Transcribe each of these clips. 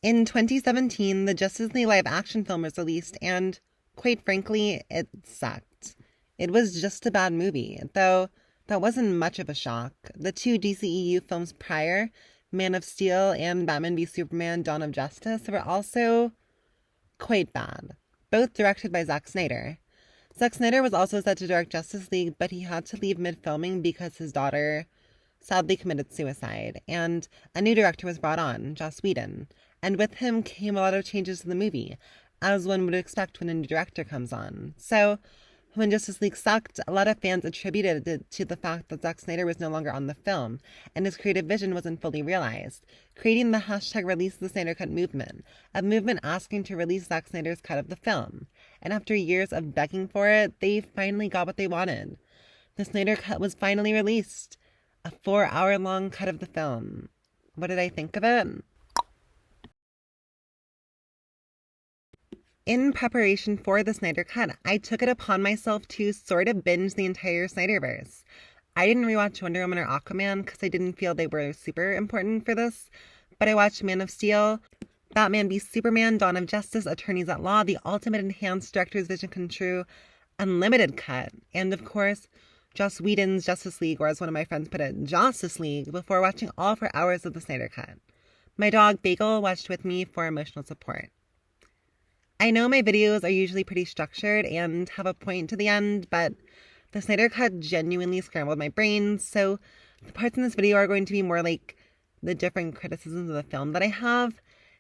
In 2017, the Justice League live-action film was released, and quite frankly, it sucked. It was just a bad movie, though that wasn't much of a shock. The two DCEU films prior, Man of Steel and Batman v Superman: Dawn of Justice, were also quite bad, both directed by Zack Snyder. Zack Snyder was also set to direct Justice League, but he had to leave mid-filming because his daughter sadly committed suicide, and a new director was brought on, Joss Whedon, and with him came a lot of changes to the movie, as one would expect when a new director comes on. So, when Justice League sucked, a lot of fans attributed it to the fact that Zack Snyder was no longer on the film, and his creative vision wasn't fully realized, creating the hashtag ReleaseTheSnyderCut Movement, a movement asking to release Zack Snyder's cut of the film. And after years of begging for it, they finally got what they wanted. The Snyder Cut was finally released, a 4-hour-long cut of the film. What did I think of it? In preparation for the Snyder Cut, I took it upon myself to sort of binge the entire Snyderverse. I didn't rewatch Wonder Woman or Aquaman because I didn't feel they were super important for this, but I watched Man of Steel, Batman v Superman: Dawn of Justice, Attorneys at Law, the ultimate enhanced director's vision come true, unlimited cut, and of course, Joss Whedon's Justice League, or as one of my friends put it, Justice League, before watching all 4 hours of the Snyder Cut. My dog Bagel watched with me for emotional support. I know my videos are usually pretty structured and have a point to the end, but the Snyder Cut genuinely scrambled my brain, so the parts in this video are going to be more like the different criticisms of the film that I have.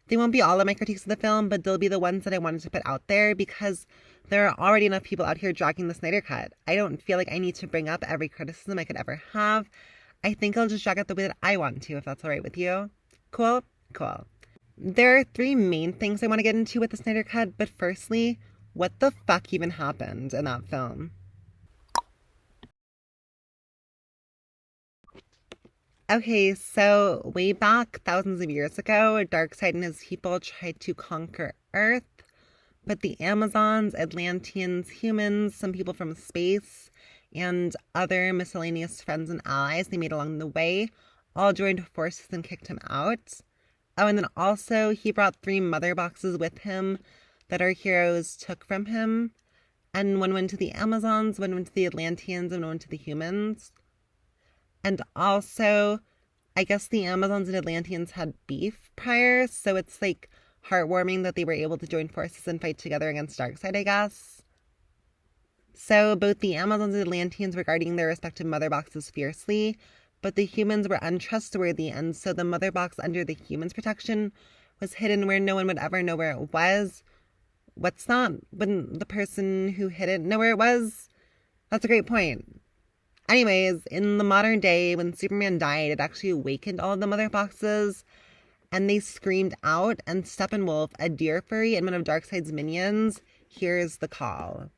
They won't be all of my critiques of the film, but they'll be the ones that I wanted to put out there because there are already enough people out here dragging the Snyder Cut. I don't feel like I need to bring up every criticism I could ever have. I think I'll just drag it the way that I want to, if that's all right with you. Cool? Cool. There are 3 main things I want to get into with the Snyder Cut, but firstly, what the fuck even happened in that film? Okay, so way back thousands of years ago, Darkseid and his people tried to conquer Earth, but the Amazons, Atlanteans, humans, some people from space, and other miscellaneous friends and allies they made along the way all joined forces and kicked him out. Oh, and then also he brought 3 mother boxes with him that our heroes took from him. And one went to the Amazons, one went to the Atlanteans, and one went to the humans. And also, I guess the Amazons and Atlanteans had beef prior, so it's like heartwarming that they were able to join forces and fight together against Darkseid, I guess. So both the Amazons and Atlanteans were guarding their respective mother boxes fiercely, but the humans were untrustworthy, and so the mother box under the humans' protection was hidden where no one would ever know where it was. What's that? Wouldn't the person who hid it know where it was? That's a great point. Anyways, in the modern day, when Superman died, it actually awakened all of the mother boxes, and they screamed out, and Steppenwolf, a deer furry and one of Darkseid's minions, hears the call.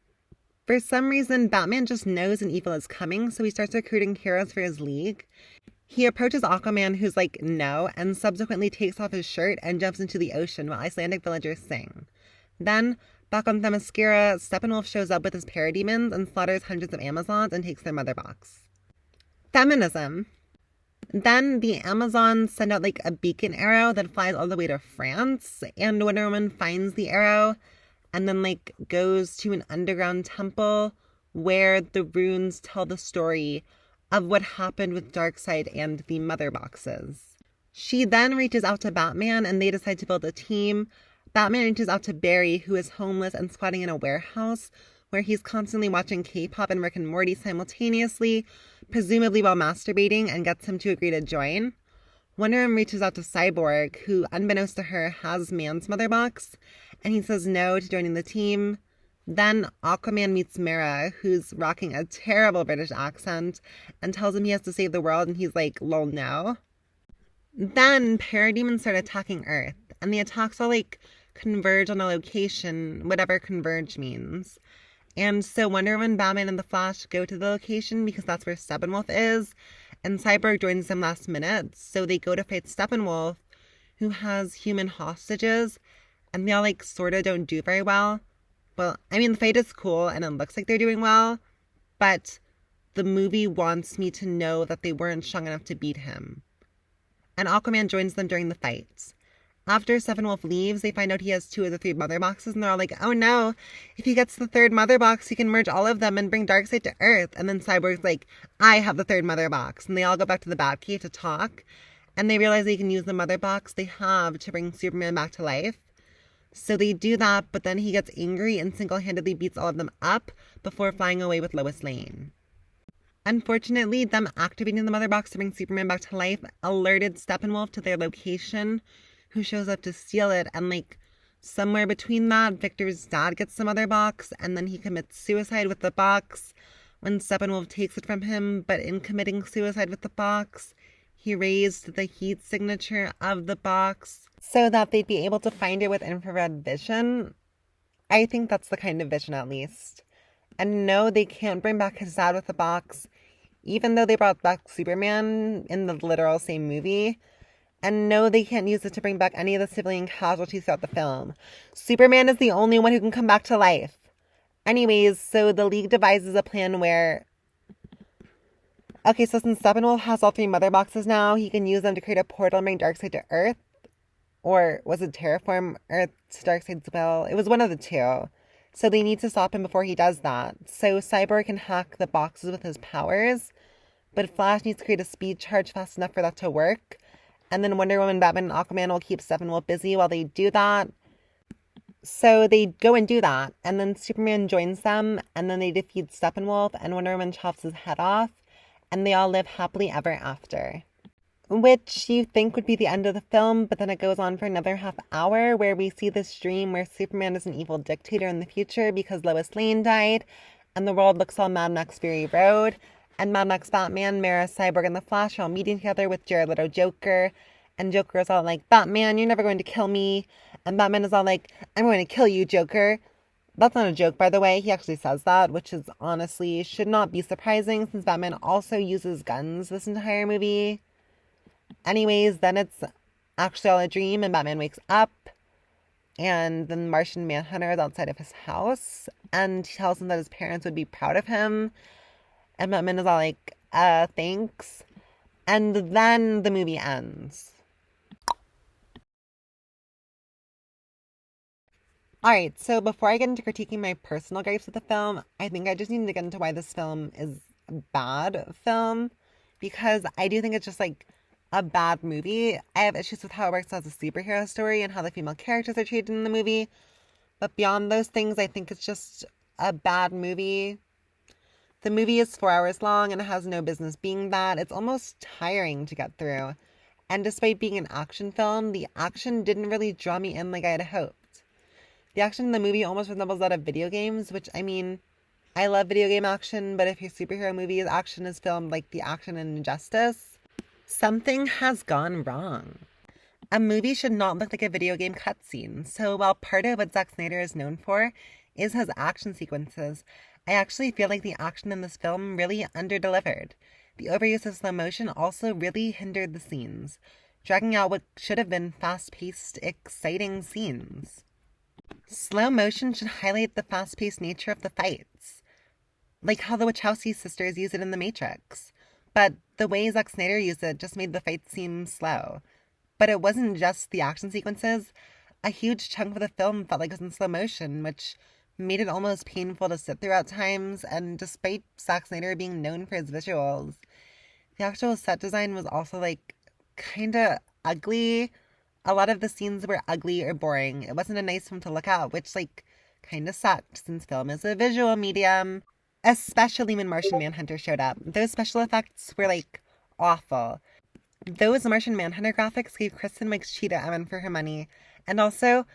For some reason, Batman just knows an evil is coming, so he starts recruiting heroes for his league. He approaches Aquaman, who's like, no, and subsequently takes off his shirt and jumps into the ocean while Icelandic villagers sing. Then, back on Themyscira, Steppenwolf shows up with his parademons and slaughters hundreds of Amazons and takes their mother box. Feminism. Then the Amazons send out like a beacon arrow that flies all the way to France, and Wonder Woman finds the arrow and then like goes to an underground temple where the runes tell the story of what happened with Darkseid and the mother boxes. She then reaches out to Batman and they decide to build a team. Batman reaches out to Barry, who is homeless and squatting in a warehouse where he's constantly watching K-pop and Rick and Morty simultaneously, presumably while masturbating, and gets him to agree to join. Wonder Woman reaches out to Cyborg, who, unbeknownst to her, has Man's mother box, and he says no to joining the team. Then Aquaman meets Mera, who's rocking a terrible British accent, and tells him he has to save the world, and he's like, lol, no. Then parademons start attacking Earth, and the attacks all like converge on a location, whatever converge means. And so Wonder Woman, Batman, and the Flash go to the location because that's where Steppenwolf is, and Cyborg joins them last minute, so they go to fight Steppenwolf, who has human hostages, and they all like sort of don't do very well. Well, I mean, the fight is cool, and it looks like they're doing well, but the movie wants me to know that they weren't strong enough to beat him. And Aquaman joins them during the fight. After Steppenwolf leaves, they find out he has 2 of the 3 mother boxes, and they're all like, oh no, if he gets the 3rd mother box, he can merge all of them and bring Darkseid to Earth. And then Cyborg's like, I have the 3rd mother box. And they all go back to the Batcave to talk, and they realize they can use the mother box they have to bring Superman back to life. So they do that, but then he gets angry and single-handedly beats all of them up before flying away with Lois Lane. Unfortunately, them activating the mother box to bring Superman back to life alerted Steppenwolf to their location, who shows up to steal it, and like somewhere between that, Victor's dad gets the mother box, and then he commits suicide with the box when Steppenwolf takes it from him, but in committing suicide with the box, he raised the heat signature of the box so that they'd be able to find it with infrared vision. I think that's the kind of vision, at least. And no, they can't bring back his dad with the box, even though they brought back Superman in the literal same movie. And no, they can't use it to bring back any of the civilian casualties throughout the film. Superman is the only one who can come back to life. Anyways, so the League devises a plan where... Okay, so since Steppenwolf has all 3 mother boxes now, he can use them to create a portal and bring Darkseid to Earth. Or was it terraform Earth to Darkseid's will? It was one of the 2. So they need to stop him before he does that. So Cyborg can hack the boxes with his powers, but Flash needs to create a speed charge fast enough for that to work. And then Wonder Woman, Batman, and Aquaman will keep Steppenwolf busy while they do that. So they go and do that, and then Superman joins them, and then they defeat Steppenwolf, and Wonder Woman chops his head off, and they all live happily ever after. Which you think would be the end of the film, but then it goes on for another half hour where we see this dream where Superman is an evil dictator in the future because Lois Lane died, and the world looks all Mad Max Fury Road, and Mad Max Batman, Mara, Cyborg, and the Flash are all meeting together with Jared Leto Joker, and Joker is all like, Batman, you're never going to kill me, and Batman is all like, I'm going to kill you, Joker. That's not a joke, by the way. He actually says that, which is honestly should not be surprising since Batman also uses guns this entire movie. Anyways, then it's actually all a dream, and Batman wakes up, and the Martian Manhunter is outside of his house, and he tells him that his parents would be proud of him, and Batman is all like, thanks. And then the movie ends. Alright, so before I get into critiquing my personal gripes with the film, I think I just need to get into why this film is a bad film, because I do think it's just like a bad movie. I have issues with how it works as a superhero story and how the female characters are treated in the movie, but beyond those things, I think it's just a bad movie. The movie is 4 hours long and it has no business being that. It's almost tiring to get through. And despite being an action film, the action didn't really draw me in like I had hoped. The action in the movie almost resembles that of video games, which, I mean, I love video game action, but if your superhero movie's action is filmed like the action in Injustice, something has gone wrong. A movie should not look like a video game cutscene, so while part of what Zack Snyder is known for is his action sequences, I actually feel like the action in this film really underdelivered. The overuse of slow motion also really hindered the scenes, dragging out what should have been fast-paced, exciting scenes. Slow motion should highlight the fast-paced nature of the fights, like how the Wachowski sisters use it in The Matrix. But the way Zack Snyder used it just made the fights seem slow. But it wasn't just the action sequences. A huge chunk of the film felt like it was in slow motion, which made it almost painful to sit through at times, and despite Zack Snyder being known for his visuals, the actual set design was also, like, kinda ugly. A lot of the scenes were ugly or boring. It wasn't a nice film to look at, which, like, kinda sucked, since film is a visual medium. Especially when Martian Manhunter showed up. Those special effects were, like, awful. Those Martian Manhunter graphics gave Kristen Wiig's cheetah Evan for her money, and also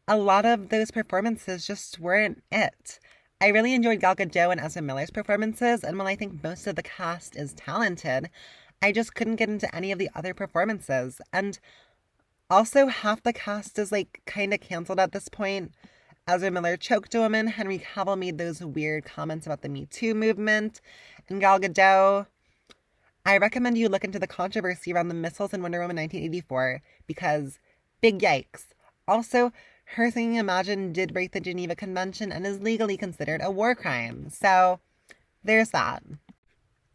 a lot of those performances just weren't it. I really enjoyed Gal Gadot and Ezra Miller's performances, and while I think most of the cast is talented, I just couldn't get into any of the other performances. And also, half the cast is, like, kind of canceled at this point. Ezra Miller choked a woman, Henry Cavill made those weird comments about the Me Too movement, and Gal Gadot. I recommend you look into the controversy around the missiles in Wonder Woman 1984, because big yikes. Also, her singing Imagine did break the Geneva Convention and is legally considered a war crime. So, there's that.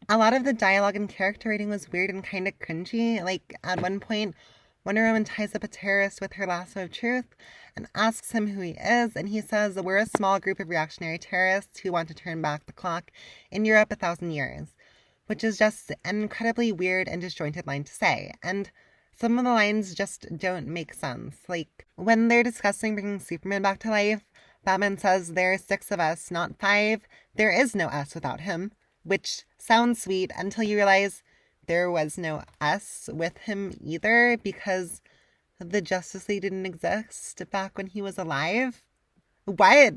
A lot of the dialogue and character writing was weird and kind of cringy. Like, at one point, Wonder Woman ties up a terrorist with her lasso of truth and asks him who he is, and he says, we're a small group of reactionary terrorists who want to turn back the clock in Europe 1,000 years, which is just an incredibly weird and disjointed line to say, and some of the lines just don't make sense. Like, when they're discussing bringing Superman back to life, Batman says, there are 6 of us, not 5. There is no us without him, which sounds sweet until you realize there was no us with him either, because the Justice League didn't exist back when he was alive. What?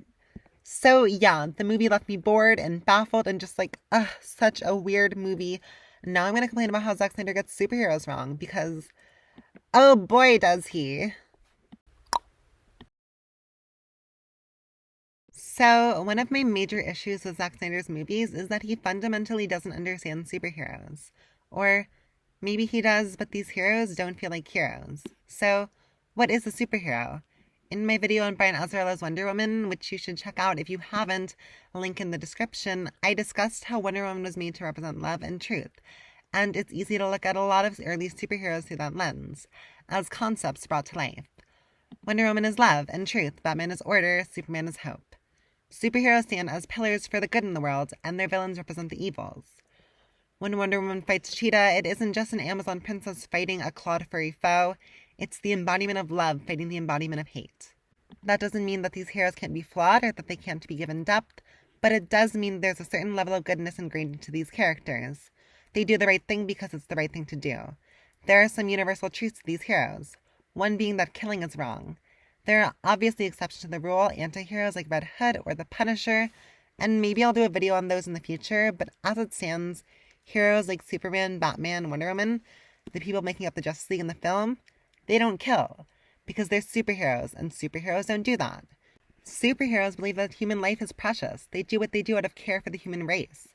So yeah, the movie left me bored and baffled and just like, such a weird movie. Now I'm going to complain about how Zack Snyder gets superheroes wrong, because oh boy does he. So one of my major issues with Zack Snyder's movies is that he fundamentally doesn't understand superheroes. Or maybe he does, but these heroes don't feel like heroes. So what is a superhero? In my video on Brian Azzarello's Wonder Woman, which you should check out if you haven't, link in the description, I discussed how Wonder Woman was made to represent love and truth. And it's easy to look at a lot of early superheroes through that lens, as concepts brought to life. Wonder Woman is love and truth, Batman is order, Superman is hope. Superheroes stand as pillars for the good in the world, and their villains represent the evils. When Wonder Woman fights Cheetah, it isn't just an Amazon princess fighting a clawed furry foe, it's the embodiment of love fighting the embodiment of hate. That doesn't mean that these heroes can't be flawed or that they can't be given depth, but it does mean there's a certain level of goodness ingrained into these characters. They do the right thing because it's the right thing to do. There are some universal truths to these heroes, one being that killing is wrong. There are obviously exceptions to the rule, anti-heroes like Red Hood or the Punisher, and maybe I'll do a video on those in the future, but as it stands, heroes like Superman, Batman, Wonder Woman, the people making up the Justice League in the film, they don't kill, because they're superheroes, and superheroes don't do that. Superheroes believe that human life is precious. They do what they do out of care for the human race.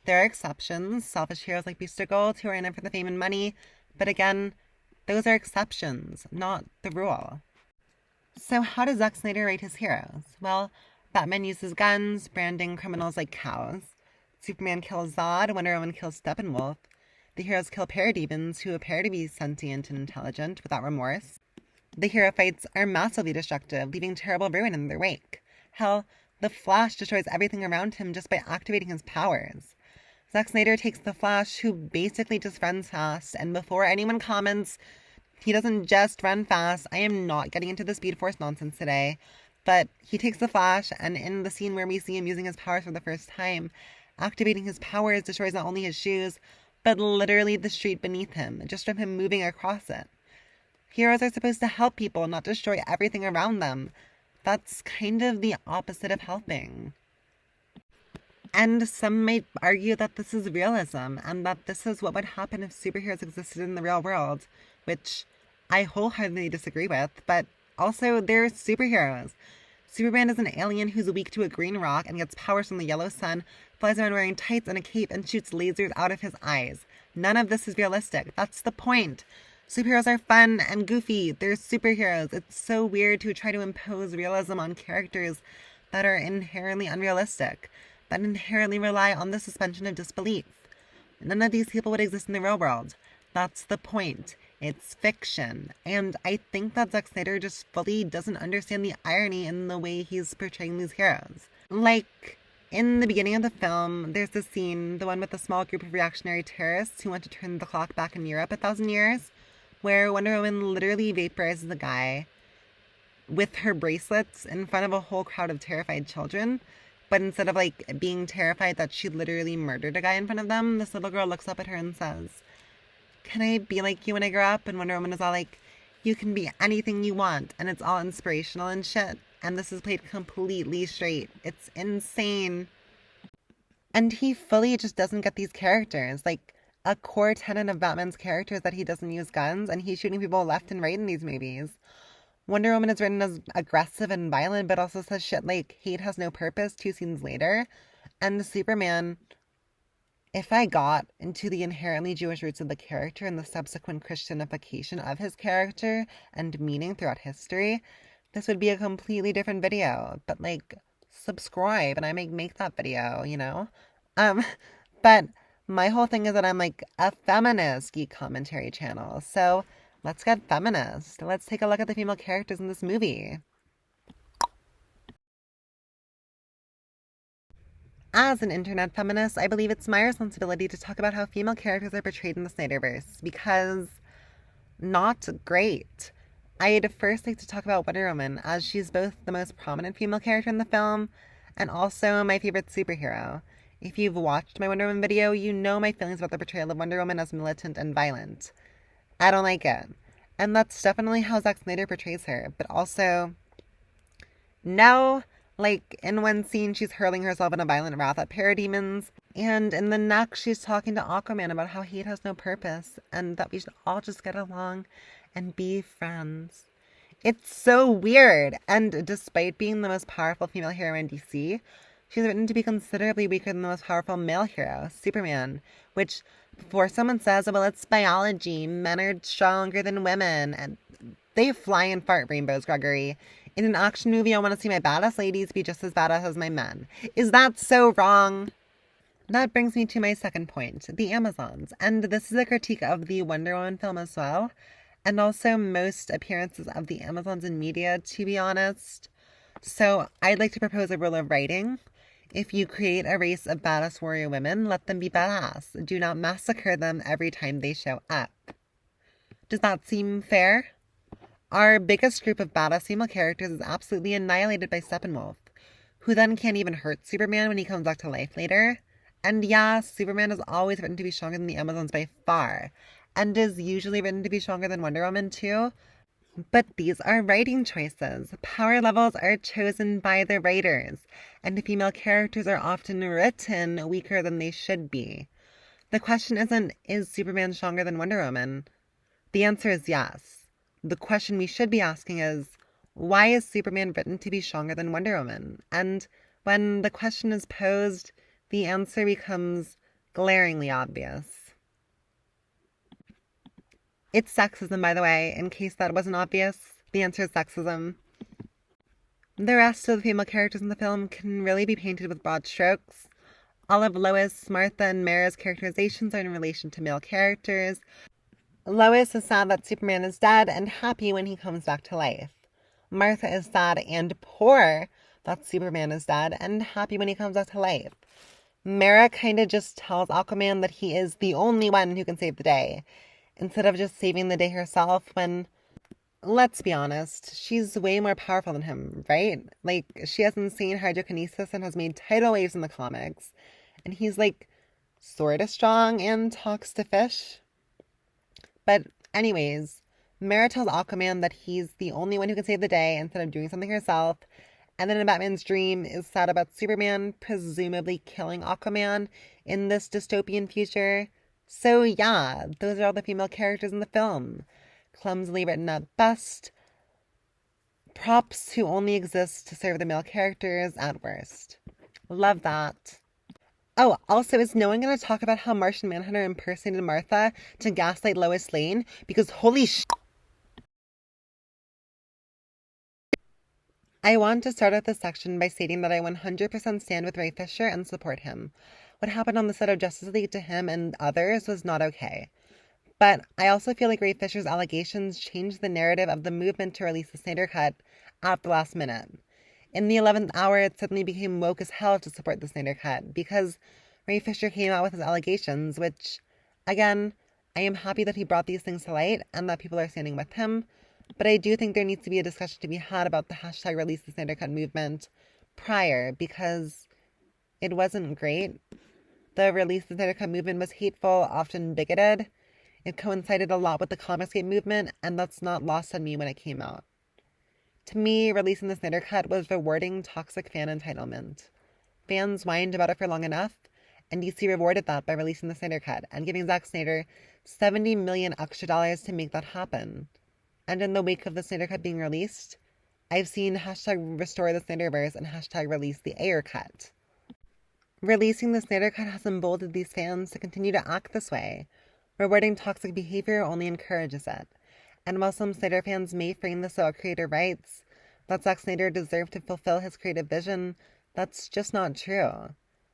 There are exceptions, selfish heroes like Booster Gold who are in it for the fame and money, but again, those are exceptions, not the rule. So how does Zack Snyder write his heroes? Well, Batman uses guns, branding criminals like cows. Superman kills Zod, Wonder Woman kills Steppenwolf. The heroes kill parademons who appear to be sentient and intelligent without remorse. The hero fights are massively destructive, leaving terrible ruin in their wake. Hell, the Flash destroys everything around him just by activating his powers. Zack Snyder takes the Flash, who basically just runs fast, and before anyone comments, he doesn't just run fast. I am not getting into the Speed Force nonsense today. But he takes the Flash, and in the scene where we see him using his powers for the first time, activating his powers destroys not only his shoes, but literally the street beneath him, just from him moving across it. Heroes are supposed to help people, not destroy everything around them. That's kind of the opposite of helping. And some might argue that this is realism, and that this is what would happen if superheroes existed in the real world, which I wholeheartedly disagree with, but also they're superheroes. Superman is an alien who's weak to a green rock and gets powers from the yellow sun, flies around wearing tights and a cape, and shoots lasers out of his eyes. None of this is realistic. That's the point. Superheroes are fun and goofy. They're superheroes. It's so weird to try to impose realism on characters that are inherently unrealistic, that inherently rely on the suspension of disbelief. None of these people would exist in the real world. That's the point. It's fiction. And I think that Zack Snyder just fully doesn't understand the irony in the way he's portraying these heroes. Like, in the beginning of the film, there's this scene, the one with the small group of reactionary terrorists who want to turn the clock back in Europe 1,000 years, where Wonder Woman literally vaporizes the guy with her bracelets in front of a whole crowd of terrified children. But instead of, like, being terrified that she literally murdered a guy in front of them, this little girl looks up at her and says, "Can I be like you when I grow up?" And Wonder Woman is all like, "You can be anything you want." And it's all inspirational and shit. And this is played completely straight. It's insane. And he fully just doesn't get these characters. Like, a core tenet of Batman's character is that he doesn't use guns, and he's shooting people left and right in these movies. Wonder Woman is written as aggressive and violent, but also says shit like, "Hate has no purpose," 2 scenes later. And Superman, if I got into the inherently Jewish roots of the character and the subsequent Christianification of his character and meaning throughout history, this would be a completely different video. But, like, subscribe and I make that video, you know? But my whole thing is that I'm, like, a feminist geek commentary channel. So let's get feminist. Let's take a look at the female characters in this movie. As an internet feminist, I believe it's my responsibility to talk about how female characters are portrayed in the Snyderverse, because not great. I'd first like to talk about Wonder Woman, as she's both the most prominent female character in the film and also my favorite superhero. If you've watched my Wonder Woman video, you know my feelings about the portrayal of Wonder Woman as militant and violent. I don't like it. And that's definitely how Zack Snyder portrays her. But also, no, like in one scene she's hurling herself in a violent wrath at parademons, and in the next she's talking to Aquaman about how hate has no purpose and that we should all just get along and be friends. It's so weird, and despite being the most powerful female hero in DC, she's written to be considerably weaker than the most powerful male hero, Superman, which, before someone says, well, it's biology, men are stronger than women, and they fly and fart rainbows, Gregory. In an action movie, I want to see my badass ladies be just as badass as my men. Is that so wrong? That brings me to my second point, the Amazons, and this is a critique of the Wonder Woman film as well, and also most appearances of the Amazons in media, to be honest. So I'd like to propose a rule of writing. If you create a race of badass warrior women, let them be badass. Do not massacre them every time they show up. Does that seem fair? Our biggest group of badass female characters is absolutely annihilated by Steppenwolf, who then can't even hurt Superman when he comes back to life later. And yeah, Superman is always written to be stronger than the Amazons by far, and is usually written to be stronger than Wonder Woman too. But these are writing choices. Power levels are chosen by the writers, and the female characters are often written weaker than they should be. The question isn't, is Superman stronger than Wonder Woman? The answer is yes. The question we should be asking is, why is Superman written to be stronger than Wonder Woman? And when the question is posed, the answer becomes glaringly obvious. It's sexism, by the way, in case that wasn't obvious. The answer is sexism. The rest of the female characters in the film can really be painted with broad strokes. All of Lois, Martha, and Mara's characterizations are in relation to male characters. Lois is sad that Superman is dead and happy when he comes back to life. Martha is sad and poor that Superman is dead and happy when he comes back to life. Mara kind of just tells Aquaman that he is the only one who can save the day, instead of just saving the day herself when, let's be honest, she's way more powerful than him, right? Like, she has insane hydrokinesis and has made tidal waves in the comics. And he's, like, sort of strong and talks to fish. But anyways, Mara tells Aquaman that he's the only one who can save the day instead of doing something herself. And then in Batman's dream is sad about Superman presumably killing Aquaman in this dystopian future. So yeah, those are all the female characters in the film. Clumsily written at best. Props who only exist to serve the male characters at worst. Love that. Oh, also, is no one going to talk about how Martian Manhunter impersonated Martha to gaslight Lois Lane? Because holy sh... I want to start out this section by stating that I 100% stand with Ray Fisher and support him. What happened on the set of Justice League to him and others was not okay. But I also feel like Ray Fisher's allegations changed the narrative of the movement to release the Snyder Cut at the last minute. In the 11th hour, it suddenly became woke as hell to support the Snyder Cut because Ray Fisher came out with his allegations, which, again, I am happy that he brought these things to light and that people are standing with him. But I do think there needs to be a discussion to be had about the hashtag ReleaseTheSnyderCut movement prior, because it wasn't great. The Release the Snyder Cut movement was hateful, often bigoted. It coincided a lot with the Comicsgate movement, and that's not lost on me when it came out. To me, releasing the Snyder Cut was rewarding toxic fan entitlement. Fans whined about it for long enough, and DC rewarded that by releasing the Snyder Cut and giving Zack Snyder $70 million extra to make that happen. And in the wake of the Snyder Cut being released, I've seen hashtag restore the Snyderverse and hashtag release the Ayer Cut. Releasing the Snyder Cut has emboldened these fans to continue to act this way. Rewarding toxic behavior only encourages it. And while some Snyder fans may frame this about creator rights, that Zack Snyder deserved to fulfill his creative vision, that's just not true.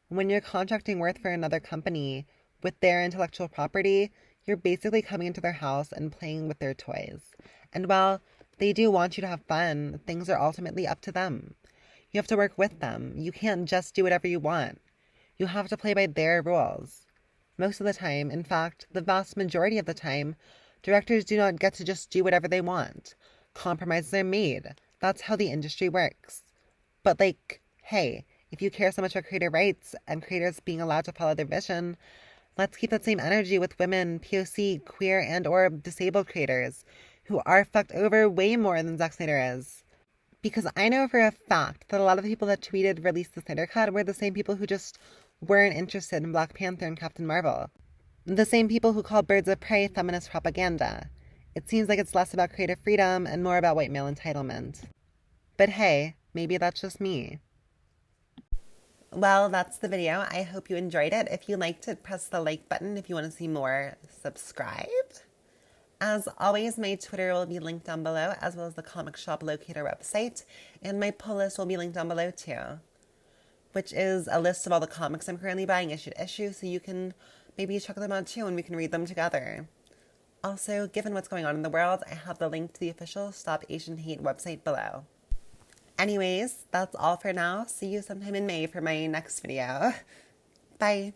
When you're contracting work for another company with their intellectual property, You're basically coming into their house and playing with their toys. And while they do want you to have fun, things are ultimately up to them. You have to work with them. You can't just do whatever you want. You have to play by their rules. Most of the time, in fact, the vast majority of the time, directors do not get to just do whatever they want. Compromises are made. That's how the industry works. But hey, if you care so much about creator rights and creators being allowed to follow their vision, let's keep that same energy with women, POC, queer, and or disabled creators who are fucked over way more than Zack Snyder is. Because I know for a fact that a lot of the people that tweeted Release the Snyder Cut were the same people who just weren't interested in Black Panther and Captain Marvel. The same people who call Birds of Prey feminist propaganda. It seems like it's less about creative freedom and more about white male entitlement. But hey, maybe that's just me. Well, that's the video. I hope you enjoyed it. If you liked it, press the like button. If you want to see more, subscribe. As always, my Twitter will be linked down below, as well as the comic shop locator website, and my pull list will be linked down below too, which is a list of all the comics I'm currently buying issue to issue, so you can maybe check them out too and we can read them together. Also, given what's going on in the world, I have the link to the official Stop Asian Hate website below. Anyways, that's all for now. See you sometime in May for my next video. Bye.